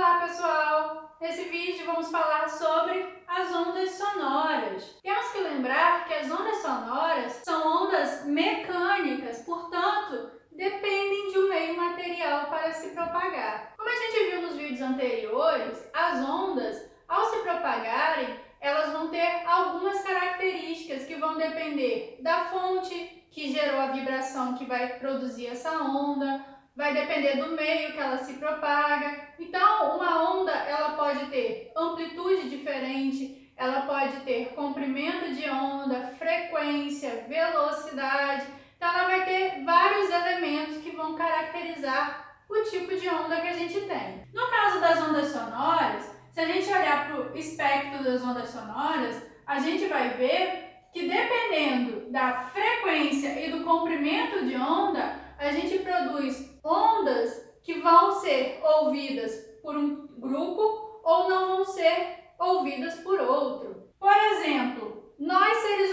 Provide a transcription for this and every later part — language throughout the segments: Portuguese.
Olá pessoal! Nesse vídeo vamos falar sobre as ondas sonoras. Temos que lembrar que as ondas sonoras são ondas mecânicas, portanto, dependem de um meio material para se propagar. Como a gente viu nos vídeos anteriores, as ondas, ao se propagarem, elas vão ter algumas características que vão depender da fonte que gerou a vibração que vai produzir essa onda, vai depender do meio que ela se propaga. Então, uma onda ela pode ter amplitude diferente, ela pode ter comprimento de onda, frequência, velocidade. Então, ela vai ter vários elementos que vão caracterizar o tipo de onda que a gente tem. No caso das ondas sonoras, se a gente olhar para o espectro das ondas sonoras, a gente vai ver que dependendo da frequência e do comprimento de onda, a gente produz ondas que vão ser ouvidas por um grupo ou não vão ser ouvidas por outro. Por exemplo, nós seres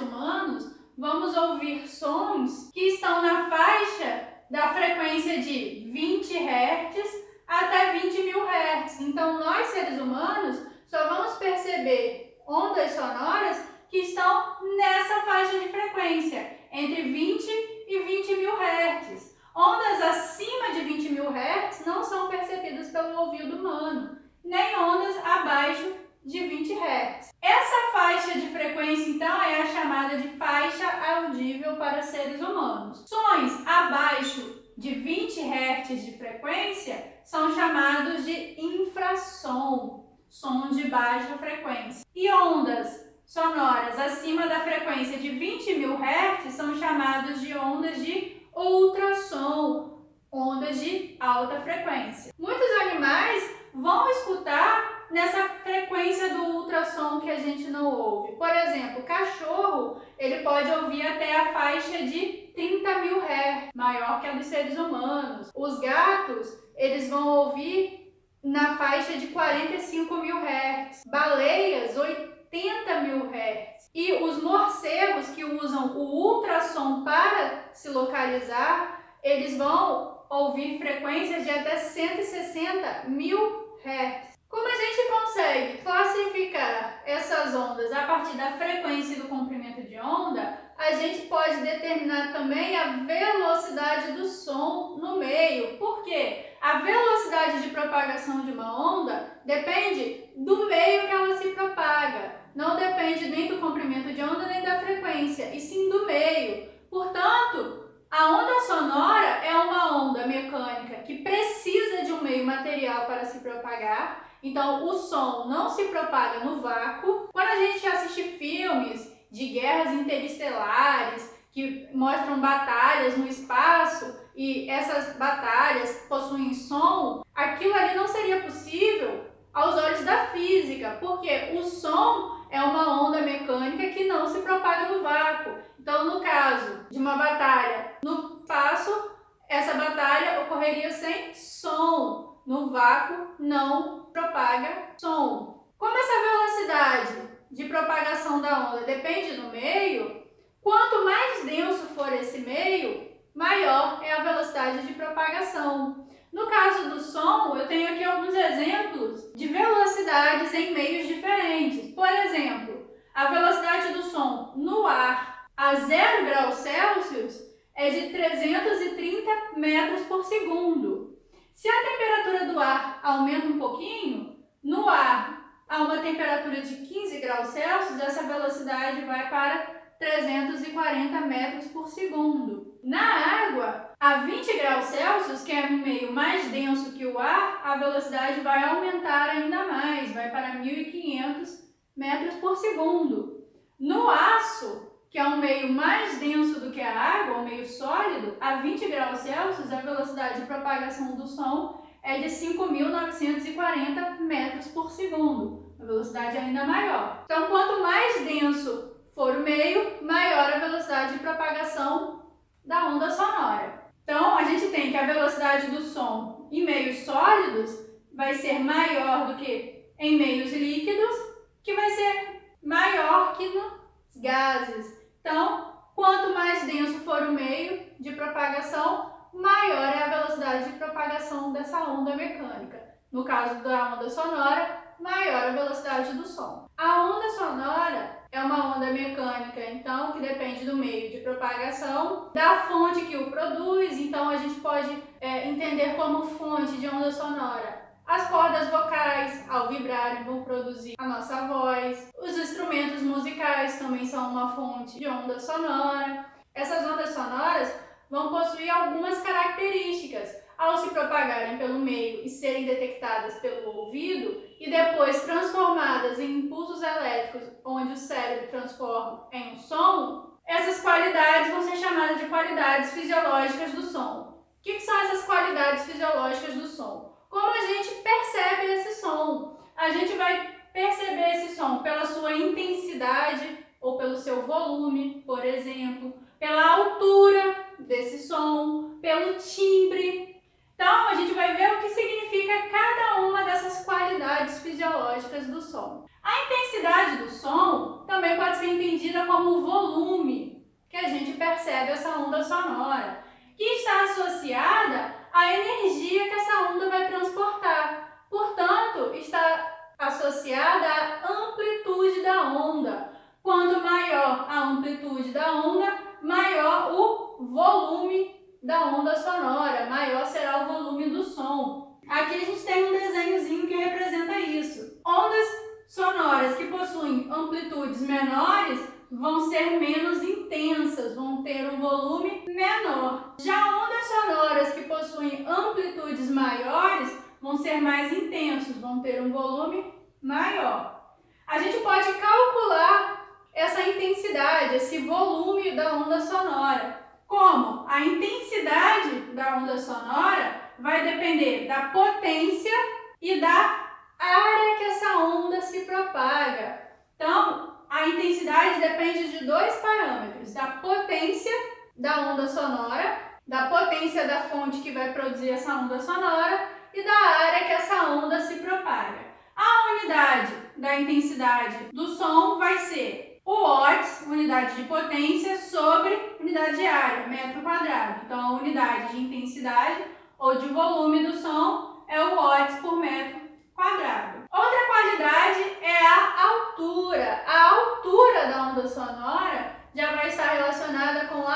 humanos vamos ouvir sons que estão na faixa da frequência de 20 Hz até 20.000 Hz. Então, nós seres humanos só vamos perceber ondas sonoras que estão nessa faixa de frequência, entre 20 e 20.000 Hz. Ondas acima de 20.000 Hz não são percebidas pelo ouvido humano, nem ondas abaixo de 20 Hz. Essa faixa de frequência, então, é a chamada de faixa audível para seres humanos. Sons abaixo de 20 Hz de frequência são chamados de infrassom, som de baixa frequência. E ondas sonoras acima da frequência de 20.000 Hz são chamadas de ondas de ultrassom, ondas de alta frequência. Muitos animais vão escutar nessa frequência do ultrassom que a gente não ouve. Por exemplo, o cachorro, ele pode ouvir até a faixa de 30.000 Hz, maior que a dos seres humanos. Os gatos, eles vão ouvir na faixa de 45.000 Hz. Baleias, 80.000 Hz. E os morcegos que usam o ultrassom para se localizar, eles vão ouvir frequências de até 160.000 Hz. Como a gente consegue classificar essas ondas a partir da frequência e do comprimento de onda, a gente pode determinar também a velocidade do som no meio. Por quê? A velocidade de propagação de uma onda depende do meio que ela se propaga. Não depende nem do comprimento de onda nem da frequência, e sim do meio. Portanto, a onda sonora é uma onda mecânica que precisa de um meio material para se propagar. Então, o som não se propaga no vácuo. Quando a gente assiste filmes de guerras interestelares que mostram batalhas no espaço e essas batalhas possuem som, aquilo ali não seria possível aos olhos da física, porque o som é uma onda mecânica que não se propaga no vácuo. Então, no caso de uma batalha no espaço, essa batalha ocorreria sem som. No vácuo não propaga som. Como essa velocidade de propagação da onda depende do meio, quanto mais denso for esse meio, maior é a velocidade de propagação. No caso do som, eu tenho aqui alguns exemplos de velocidades em meios diferentes. Por exemplo, a velocidade do som no ar a 0 graus Celsius é de 330 metros por segundo. Se a temperatura do ar aumenta um pouquinho, no ar a uma temperatura de 15 graus Celsius, essa velocidade vai para 340 metros por segundo. Na água, a 20 graus Celsius, que é um meio mais denso que o ar, a velocidade vai aumentar ainda mais, vai para 1.500 metros por segundo. No aço, que é um meio mais denso do que a água, um meio sólido, a 20 graus Celsius, a velocidade de propagação do som é de 5.940 metros por segundo, uma velocidade ainda maior. Então, quanto mais denso for o meio, maior a velocidade de propagação da onda sonora. Então, a gente tem que a velocidade do som em meios sólidos vai ser maior do que em meios líquidos, que vai ser maior que nos gases. Então, quanto mais denso for o meio de propagação, maior é a velocidade de propagação dessa onda mecânica. No caso da onda sonora, maior a velocidade do som. A onda sonora é uma onda mecânica, então, que depende do meio de propagação, da fonte que o produz. Então, a gente pode entender como fonte de onda sonora as cordas vocais, ao vibrarem, vão produzir a nossa voz. Os instrumentos musicais também são uma fonte de onda sonora. Essas ondas sonoras vão possuir algumas características. Ao se propagarem pelo meio e serem detectadas pelo ouvido e depois transformadas em impulsos elétricos, onde o cérebro transforma em um som, essas qualidades vão ser chamadas de qualidades fisiológicas do som. O que são essas qualidades fisiológicas do som? Como a gente percebe esse som? A gente vai perceber esse som pela sua intensidade ou pelo seu volume, por exemplo, pela altura desse som, pelo timbre. Então, a gente vai ver o que significa cada uma dessas qualidades fisiológicas do som. A intensidade do som também pode ser entendida como o volume que a gente percebe essa onda sonora, que está associada à energia que essa onda vai transportar. Portanto, está associada à amplitude da onda. Quanto maior a amplitude da onda, maior o volume da onda sonora, maior será o volume do som. Aqui a gente tem um desenhozinho que representa isso. Ondas sonoras que possuem amplitudes menores vão ser menos intensas, vão ter um volume menor. Já ondas sonoras que possuem amplitudes maiores vão ser mais intensos, vão ter um volume maior. A gente pode calcular essa intensidade, esse volume da onda sonora. Como? A intensidade da onda sonora vai depender da potência e da área que essa onda se propaga. Então, a intensidade depende de dois parâmetros: da potência da onda sonora, da potência da fonte que vai produzir essa onda sonora e da área que essa onda se propaga. A unidade da intensidade do som vai ser o watts, unidade de potência, sobre unidade de área, metro quadrado. Então, a unidade de intensidade ou de volume do som é o watts por metro quadrado. Outra qualidade é a altura. A altura da onda sonora já vai estar relacionada com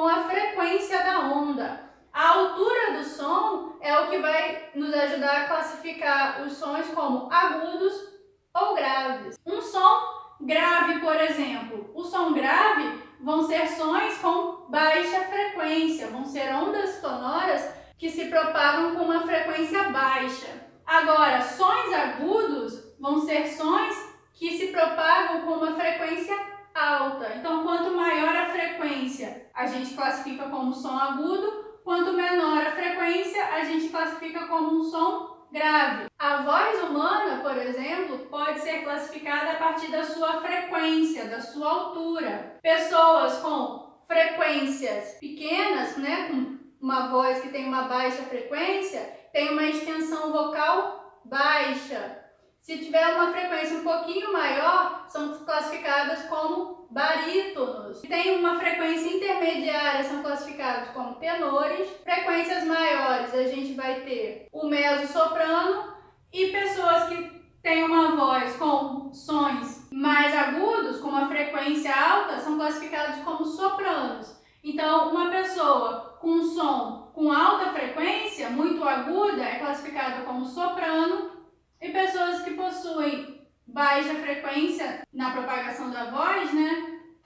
a frequência da onda. A altura do som é o que vai nos ajudar a classificar os sons como agudos ou graves. Um som grave, por exemplo, o som grave vão ser sons com baixa frequência, vão ser ondas sonoras que se propagam com uma frequência baixa. Agora, sons agudos vão ser sons que se propagam com uma frequência alta. Então, quanto maior a frequência, a gente classifica como som agudo, quanto menor a frequência, a gente classifica como um som grave. A voz humana, por exemplo, pode ser classificada a partir da sua frequência, da sua altura. Pessoas com frequências pequenas, com uma voz que tem uma baixa frequência, tem uma extensão vocal baixa. Se tiver uma frequência um pouquinho maior, são classificadas como barítonos. Se tem uma frequência intermediária, são classificados como tenores. Frequências maiores, a gente vai ter o mezzo-soprano, e pessoas que têm uma voz com sons mais agudos, com uma frequência alta, são classificados como sopranos. Então, uma pessoa com um som com alta frequência, muito aguda, é classificada como soprano. E pessoas que possuem baixa frequência na propagação da voz,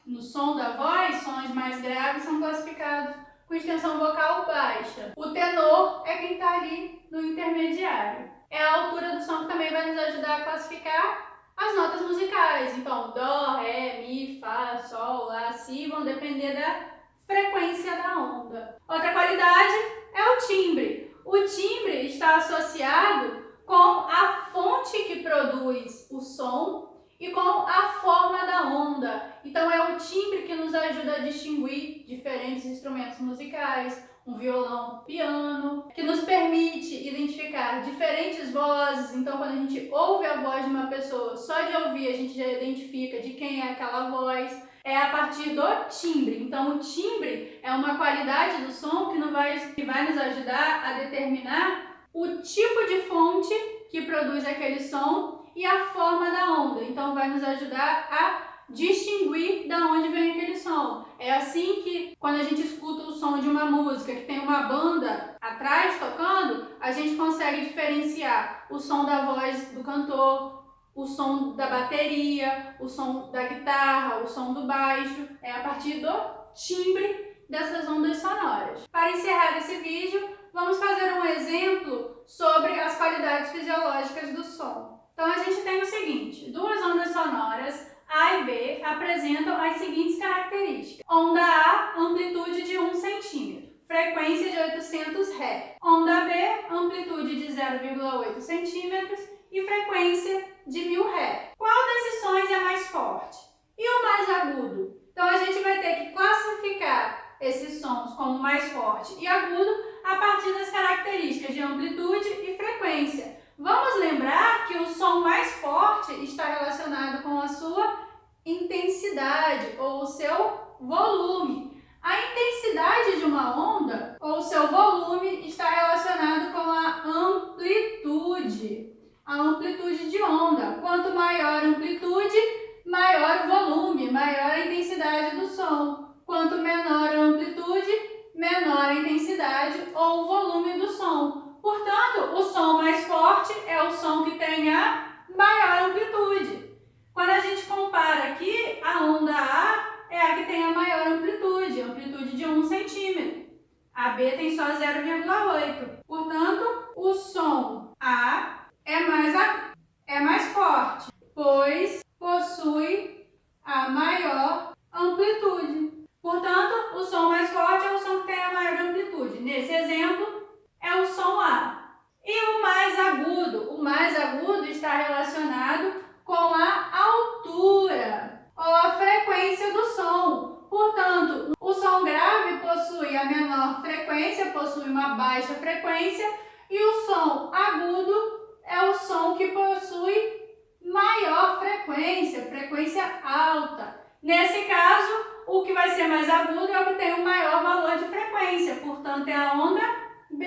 no som da voz, sons mais graves, são classificados com extensão vocal baixa. O tenor é quem está ali no intermediário. É a altura do som que também vai nos ajudar a classificar as notas musicais. Então, dó, ré, mi, fá, sol, lá, si vão depender da frequência da onda. Outra qualidade é o timbre. O timbre está associado com a fonte que produz o som e com a forma da onda. Então, é o timbre que nos ajuda a distinguir diferentes instrumentos musicais, um violão, piano, que nos permite identificar diferentes vozes. Então, quando a gente ouve a voz de uma pessoa, só de ouvir a gente já identifica de quem é aquela voz. é a partir do timbre. Então, o timbre é uma qualidade do som que vai nos ajudar a determinar o tipo de fonte que produz aquele som e a forma da onda. Então, vai nos ajudar a distinguir da onde vem aquele som. É assim que, quando a gente escuta o som de uma música que tem uma banda atrás tocando, a gente consegue diferenciar o som da voz do cantor, o som da bateria, o som da guitarra, o som do baixo. É a partir do timbre dessas ondas sonoras. Para encerrar esse vídeo, vamos fazer um exemplo sobre as qualidades fisiológicas do som. Então, a gente tem o seguinte: duas ondas sonoras, A e B, apresentam as seguintes características. Onda A, amplitude de 1 cm, frequência de 800 Hz. Onda B, amplitude de 0,8 cm e frequência de 1000 Hz. Qual desses sons é mais forte? E o mais agudo? Então, a gente vai ter que classificar esses sons como mais forte e agudo a partir das características de amplitude e frequência. Vamos lembrar que o som mais forte está relacionado com a sua intensidade ou o seu volume. A intensidade de uma onda ou o seu volume está relacionado com a amplitude. A amplitude de onda. Quanto maior a amplitude, maior o volume, maior a intensidade do som. Quanto menor a amplitude, menor a intensidade ou o volume do som. Portanto, o som mais forte é o som que tem a maior amplitude. Quando a gente compara aqui, a onda A é a que tem a maior amplitude, amplitude de 1 cm. A B tem só 0,8. Portanto, o som A é mais forte, pois possui a maior amplitude. Portanto, o som mais forte é o som que tem a maior amplitude. Nesse exemplo, é o som A. E o mais agudo? O mais agudo está relacionado com a altura ou a frequência do som. Portanto, o som grave possui a menor frequência, possui uma baixa frequência, e o som agudo é o som que possui maior frequência, frequência alta. Nesse caso, o que vai ser mais agudo é o que tem o maior valor de frequência, portanto, é a onda B,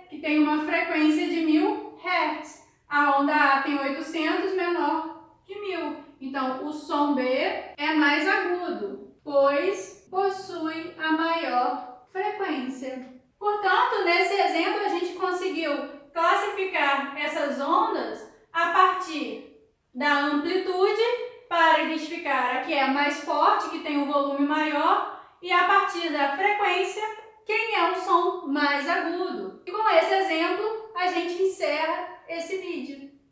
que tem uma frequência de 1000 Hz. A onda A tem 800, menor que 1000. Então, o som B é mais agudo, pois possui a maior frequência. Portanto, nesse exemplo, a gente conseguiu classificar essas ondas a partir da amplitude para identificar a que é mais forte, que tem um volume maior, e a partir da frequência, quem é o som mais agudo. E com esse exemplo, a gente encerra esse vídeo.